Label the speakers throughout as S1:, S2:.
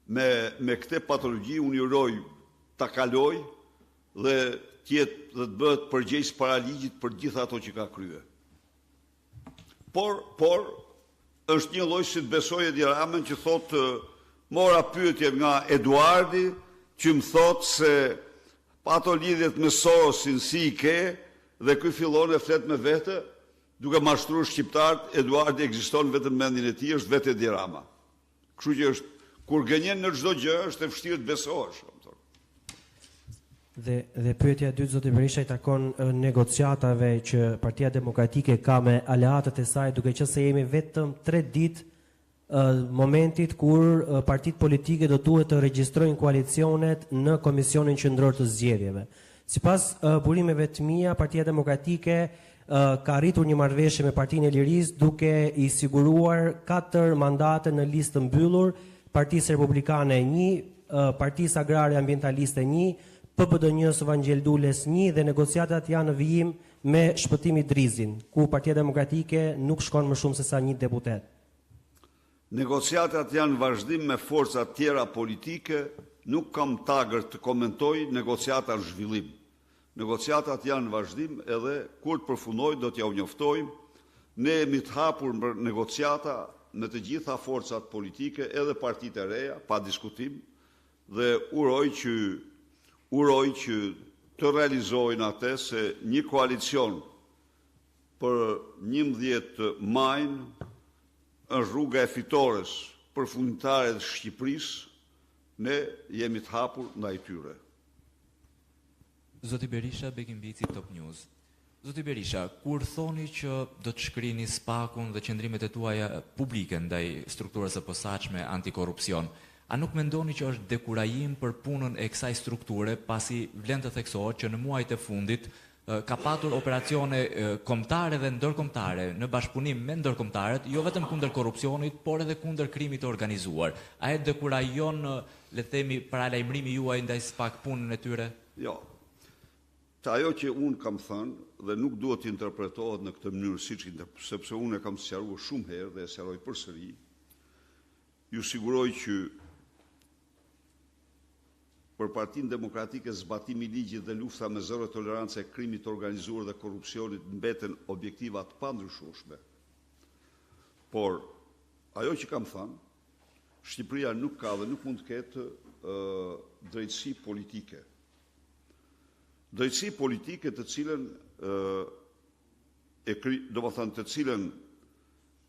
S1: me këtë patologji unë uroj ta kaloj dhe të bëhet përgjegjës para ligjit për gjithë ato që ka kryer. Por është një lloj si të besoj Edi Ramën që thotë mora pyetje nga Eduardi që më thotë se ato lidhjet me Sorosin si i ke dhe ky fillon e flet me vete duke mashtruar shqiptarët. Eduardi ekziston vetëm në mendjen e tij, është vetë Edi Rama. Kështu që është kur gënjen në çdo gjë është e vështirë të besohesh.
S2: Dhe pyetja e dytë, zoti Berisha, i takon negociatave që Partia Demokratike ka me aleatët e saj, duke qenë se jemi vetëm 3 ditë momentit kur partitë politike do duhet të regjistrojnë koalicionet në Komisionin Qendror të Zgjedhjeve. Sipas burimeve të mia, Partia Demokratike ka arritur një marrëveshje me Partinë e Lirisë duke i siguruar 4 mandate në listë të mbyllur, Partisë Republikane 1, Partisë Agrare Ambientaliste 1, PPD-s Vangel Dules 1 dhe negociatat janë në vijim me Shpëtimi Drizin, ku Partia Demokratike nuk shkon më shumë se sa 1 deputet.
S1: Negociatat janë vazhdim me forca tjera politike, nuk kam tagër të komentoj negociata në zhvillim. Negociatat janë vazhdim edhe kur të përfundoj do t'ja u njoftojmë. Ne jemi të hapur për negociata me të gjitha forcat politike, edhe partitë e reja, pa diskutim, dhe uroj që të realizojnë atë se një koalicion për 11 majnë është rruga e fitores përfundimtare të Shqipërisë, ne jemi të hapur ndaj tyre.
S3: Zoti Berisha, Bekim Bici, Top News. Zoti Berisha, kur thoni që do të shkrini spakun dhe qëndrimet e tuaja publike ndaj strukturës së posaçme antikorrupsion, a nuk mendoni që është dekurajim për punën e kësaj strukture, pasi vlen të theksohet që në muajt e fundit ka patur operacione kombëtare dhe ndërkombëtare në bashkëpunim me ndërkombëtarët, jo vetëm kundër korrupsionit, por edhe kundër krimit të organizuar. A e dekurajon, le të themi, paralajmërimi juaj ndaj SPAK punën e tyre?
S1: Jo. Ajo që unë kam thënë dhe nuk duhet të interpretohet në këtë mënyrë sepse unë e kam sqaruar shumë herë dhe e sqaroj përsëri, ju siguroj që për Partinë Demokratike zbatimi i ligjit dhe lufta me zero tolerancë e krimit të organizuar dhe korrupsionit mbeten objektiva të pandryshueshme. Por ajo që kam thënë, Shqipëria nuk ka dhe nuk mund të ketë drejtësi politike. Drejtësi politike të cilën të cilën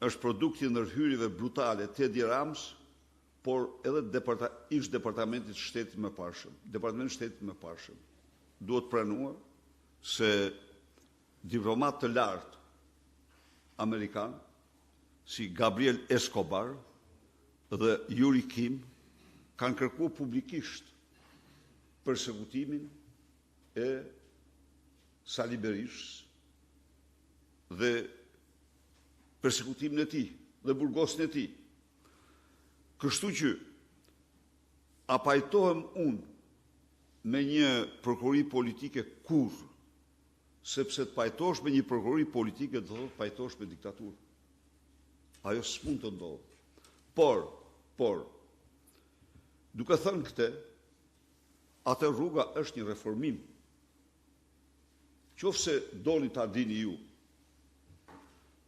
S1: është produkti i ndërhyrjeve brutale të Edi Ramës, por edhe ish departamentit shtetit më parshëm. Departamenti shtetit më parshëm duhet pranuar se diplomat të lartë amerikan si Gabriel Escobar dhe Yuri Kim kanë kërkuar publikisht përsekutimin e Sali Berishës dhe përsekutimin e tij dhe burgosin e tij. Kështu që a pajtohem unë me një prokurori politike kur, sepse të pajtosh me një prokurori politike do të pajtosh me diktaturë. Ajo s'mund të ndodhë. Por, duke thënë këtë, atë rruga është një reformim. Qofse doni ta dini ju,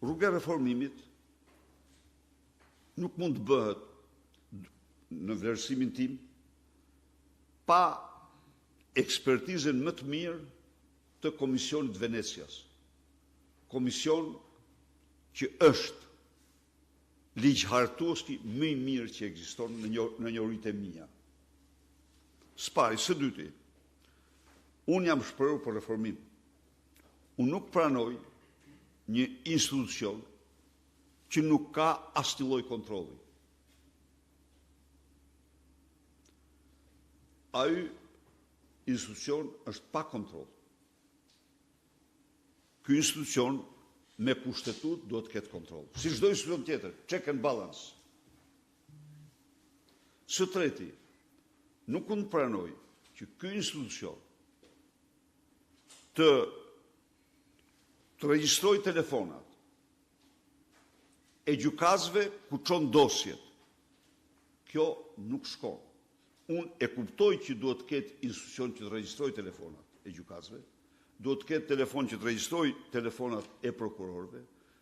S1: rruga e reformimit nuk mund të bëhet në vlerësimin tim pa ekspertizën më të mirë të Komisionit Venecias. Komision që është ligjhartuesi më i mirë që ekziston në njohuritë e mia. S'pari, së dyti, unë jam shprehur për reformim. Unë nuk pranoj një institucion që nuk ka asnjë lloj kontrolli. Ai institucion është pa kontroll. Ky institucion me kushtetut duhet të ketë kontroll. Si çdo institucion tjetër, check and balance. Së treti, nuk unë pranoj që ky institucion të regjistroj telefonat e gjykatësve ku çon dosjet. Kjo nuk shkon. Unë e kuptoj që duhet të ketë institucion që të regjistroj telefonat e gjykatësve, duhet të ketë telefon që të regjistroj telefonat e prokurorëve,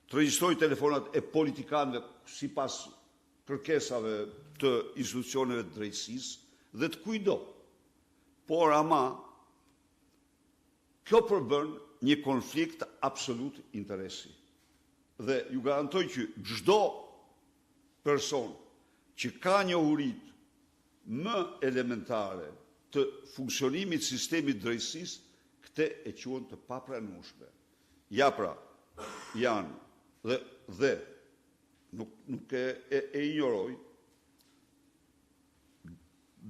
S1: të regjistroj telefonat e politikanëve sipas kërkesave të institucioneve të drejtësisë dhe të kujdo. Por ama, kjo përbën një konflikt absolut interesi. Dhe ju garantoj që çdo person që ka njohurit më elementare të funksionimit sistemit drejtësisë, këte e quhen të papranueshme. Ja pra, janë dhe nuk e ignoroj,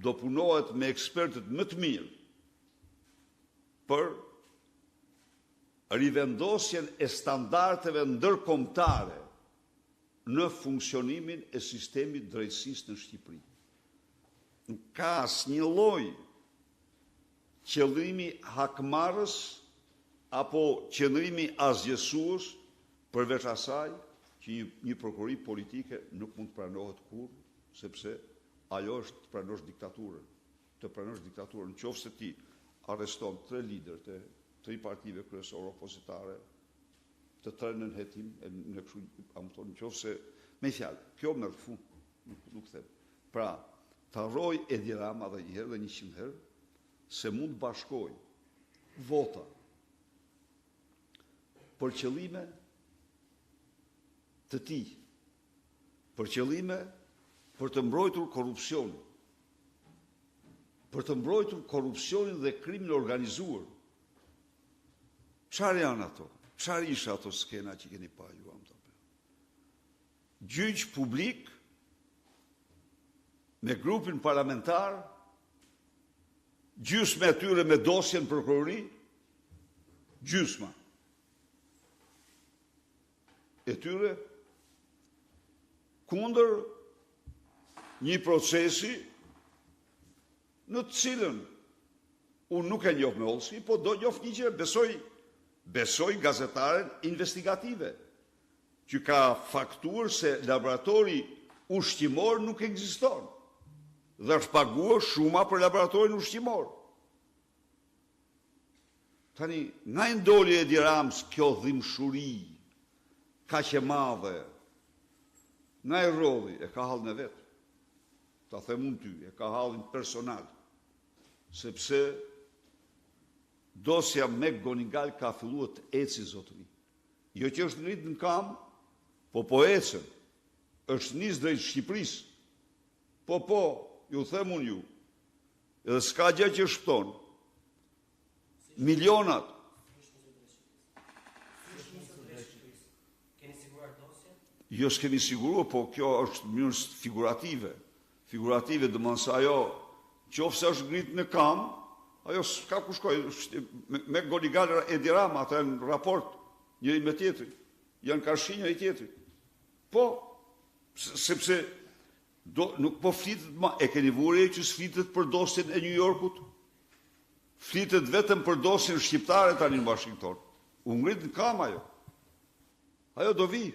S1: do punohet me ekspertët më të mirë për rivendosjen e standardeve ndërkombëtare në funksionimin e sistemit drejtësisë në Shqipëri. Nuk ka asnjë lloj qëllimi hakmarrës apo qëndrimi asgjësues përveç asaj që një prokurori politike nuk mund të pranohet kurrë, sepse ajo është të pranosh diktaturën. Të pranosh diktaturën, nëse ti arreston 3 lider të 3 partive kryesore opozitare, të 3 në hetim, në kështu, nëse me fjalë, kjo më rëfu, nuk them. Pra, të harroj Edi Rama dhe një herë dhe 100 herë, se mund bashkoj vota për qëllime të tij, për qëllime për të mbrojtur korrupsionin, për të mbrojtur korrupsionin dhe krimin organizuar. Çfarë janë ato? Çfarë isha ato skena që keni pa ju? Gjyq publik me grupin parlamentar, gjysmë e tyre me dosjen prokurori, gjysma e tyre kundër një procesi në të cilën unë nuk e njoh me hollësi, po do njoh një gjë, besoj gazetaren investigative, që ka faktuar se laboratori ushqimor nuk ekziston dhe është paguar shuma për laboratorin ushqimor. Tani, nga i ndoli Edi Ramës kjo dhimbshuri kaq e madhe, nga i rodhi, e ka hallën e vetë, ta them unë ty, e ka hallën personal, sepse dosja me Gonigal ka filluar të eci zotëri. Jo që është ngrit në kam, po ecën, është nis drejt Shqipërisë. Po, ju them unë ju, edhe s'ka gjë që shpëton. Milionat.
S2: Keni siguruar dosjen?
S1: Jo s'kemi siguruar, po kjo është mënyrë figurative. Figurative do mëse ajo, qofse është ngrit në kam, ajo s'ka ku shkoj, me Gonigal Edi Rama, ata në raport njëri me tjetrin, janë karshi njëri tjetrin. Po, sepse nuk po flitet ma, e keni vure që s'flitet për dosjen e New Yorkut, flitet vetëm për dosjen shqiptare tani në Washington. U ngrit në kam ajo. Ajo do vi,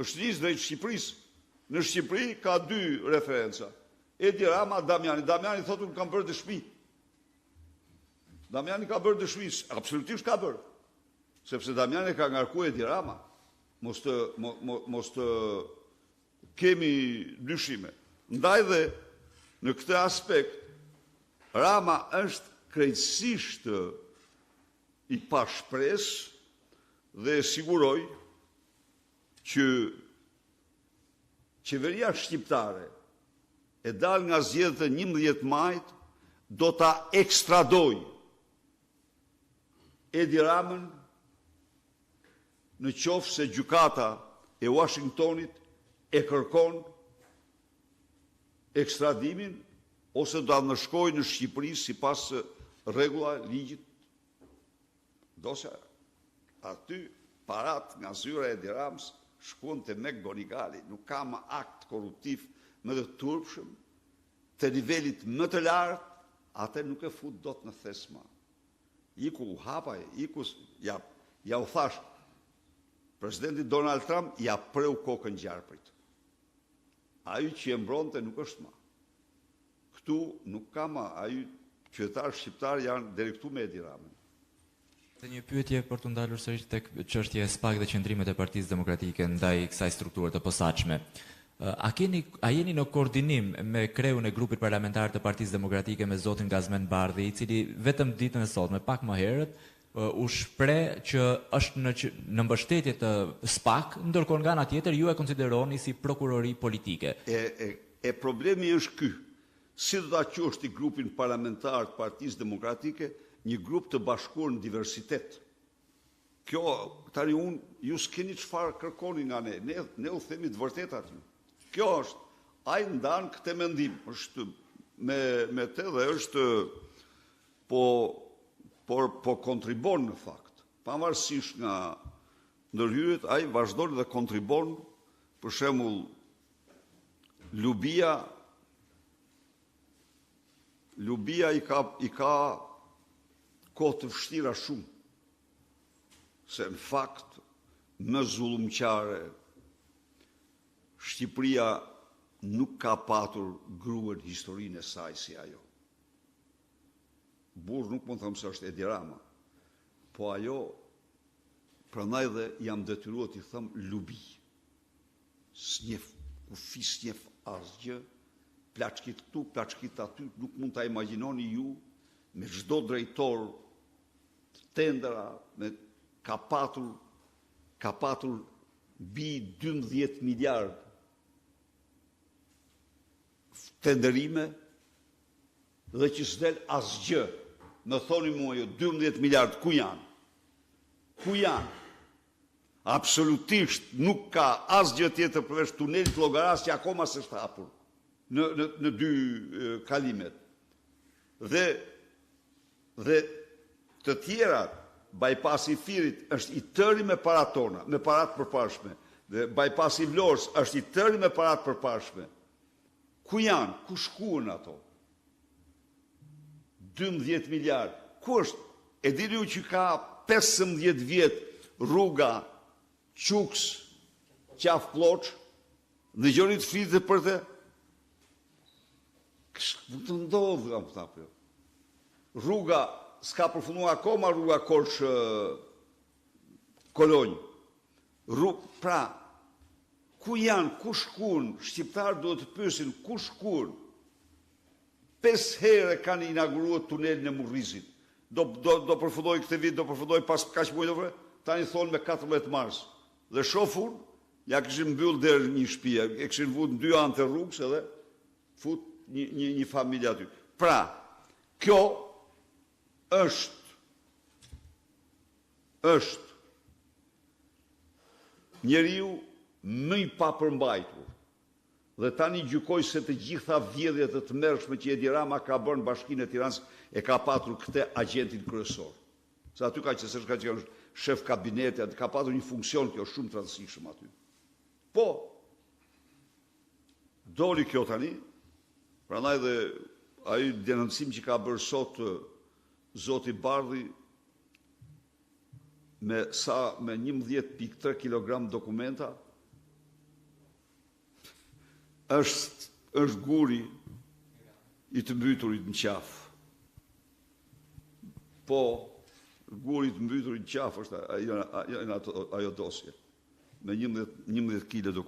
S1: është nis drejt Shqipërisë. Në Shqipëri ka 2 referenca. Edi Rama, Damiani. Damiani thotë unë kam bërë dëshmi. Damiani ka bërë dëshmi, absolutisht ka bërë. Sepse Damiani ka ngarkuar Edi Rama. Mos të kemi dyshime. Ndaj dhe në këtë aspekt, Rama është krejtësisht i pa shpresë dhe siguroj që qeveria shqiptare e dal nga zgjedhjet e 11 majit do ta ekstradoj Edi Ramën në qoftë se gjykata e Washingtonit e kërkon ekstradimin ose do ta ndëshkojë në Shqipëri sipas rregulla ligjit. Dosja aty parat nga zyra e Edi Ramës shkuante me Gonigali, nuk ka më akt korruptiv më të turpshëm të nivelit më të lartë, atë nuk e fut dot në thesma. Iku u hapa, ja u thash, presidenti Donald Trump ja preu kokën gjarprit. Ai që e mbronte nuk është ma. këtu nuk kama, ai qytetarë shqiptarë janë direktu me Edi Ramën.
S3: Dhe një pyetje për të ndalur sërish tek çështja e SPAK dhe qëndrimet e Partisë Demokratike ndaj kësaj strukture të posaçme. A jeni në koordinim me kreun e grupit parlamentar të Partisë Demokratike me zotin Gazmen Bardhi, i cili vetëm ditën e sotme, pak më herët, u shpreh që është në mbështetje të SPAK, ndërkohë nga ana tjetër ju e konsideroni si prokurori politike.
S1: Problemi është ky. Si do ta quash ti grupin parlamentar të Partisë Demokratike një grup të bashkuar në diversitet? Kjo, tani ju s'keni çfarë kërkoni nga ne. Ne u themi të vërtetë aty. Kjo është, ai ndan këtë mendim, është me të dhe është po kontribon në fakt. Pavarësisht nga ndërhyrjet, ai vazhdon dhe kontribon, për shembull, Lubia i ka kohë të vështira shumë, se në fakt më zullumqare Shqipëria nuk ka patur gruën historinë e saj si ajo. Burr nuk mund të them se është Edi Rama, po ajo, prandaj dhe jam detyruar t'i them Lubi. S'njef, kufi s'njef asgjë, plaçkit këtu, plaçkit aty, nuk mund ta imagjinoni ju me çdo drejtor të tendera, ka patur mbi 12 miliard tenderime dhe që s'del asgjë. Më thoni mua jo 12 miliard ku janë? Ku janë? Absolutisht nuk ka asgjë tjetër përveç tunelit Llogaras që akoma s'është hapur në 2 kalimet. Dhe të tjerat, bypassi i Firit është i tëri me parat tona, me parat përparshme. Dhe bypassi i Vlorës është i tëri me parat përparshme. Ku janë? Ku shkuan ato? 12 miliard. Ku është? E dini ju që ka 15 vjet rruga Quks, Qaf Ploç, dhe gjërit fritë për të? Nuk të ndodhë, kam thapë. Rruga, s'ka përfunduar akoma rruga Korç Kolonjë. Pra, ku janë, ku shkuan, shqiptarë duhet të pyesin, ku shkuan? 5 herë kanë inauguruar tunelin e Murrizit. Do përfundoj këtë vit, do përfundoj pas kaq muajve, tani thonë me 14 mars. Dhe shofur, ja kishin mbyll derë një shtëpi, e kishin vut në 2 anë të rrugës edhe fut një familje aty. Pra, kjo është njeriu më i papërmbajtur. Dhe tani gjykoj se të gjitha vjedhjet e të mërshme që Edi Rama ka bërë në Bashkinë e Tiranës e ka patur këtë agentin kryesor. Se aty ka që është shef kabineti, aty ka patur një funksion kjo shumë të rëndësishëm aty. Po, doli kjo tani, prandaj dhe ai denoncim që ka bërë sot zoti Bardhi me 11.3 kg dokumenta, është guri i të mbyturit në qafë. Po, guri i të mbyturit në qafë është ajo dosje, me 11 kg dokumenta.